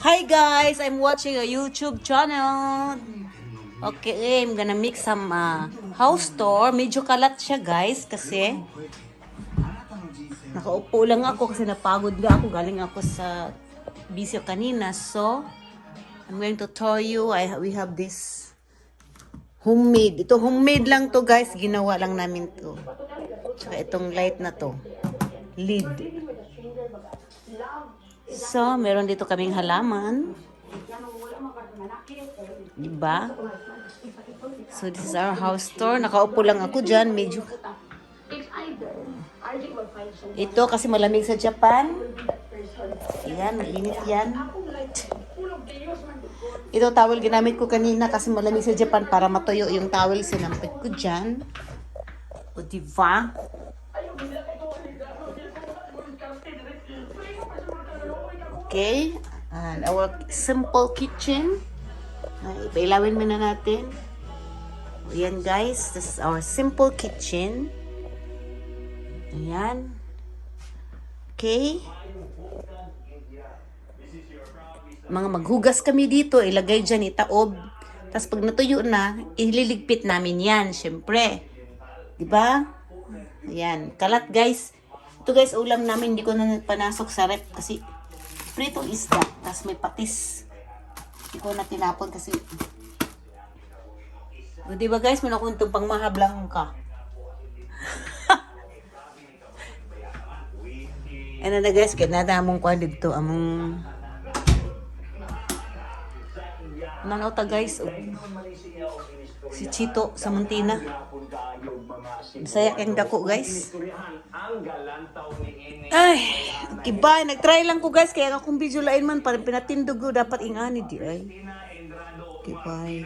Hi guys, I'm watching a YouTube channel. Okay, I'm gonna make some house tour. Medyo kalat siya guys kasi nakaupo lang ako kasi napagod nga ako. Galing ako sa busy kanina. So, I'm going to tour you. We have this homemade. Ito homemade lang to guys. Ginawa lang namin to. Tsaka itong light na to. Lid. So, meron dito kaming halaman. Diba? So, this is our house tour. Nakaupo lang ako dyan. Medyo... Ito kasi malamig sa Japan. Yan, mainit yan. Ito towel ginamit ko kanina kasi malamig sa Japan para matuyo yung towel. Sinampit ko dyan. O diba? Okay. And our simple kitchen. Ipailawin muna natin. Ayan guys. This is our simple kitchen. Ayan. Okay. Mga maghugas kami dito. Ilagay dyan, itaob. Tapos pag natuyo na, ililigpit namin yan. Syempre. Diba? Ayan. Kalat guys. Ito guys, ulam namin. Hindi ko na panasok sa rep kasi pritong isda. Tapos may patis. Hindi ko na tinapon kasi. O diba guys, manakuntong pang mahablang ka. Ano na guys, kinada among kuha dito. Among nanota guys. Si Chito sa Muntina. Bisaya kayong dako guys. Ay, okay bye. Nag-try lang ko guys. Kaya akong video lain man. Parang pinatindog ko. Dapat ingani di ay. Okay bye.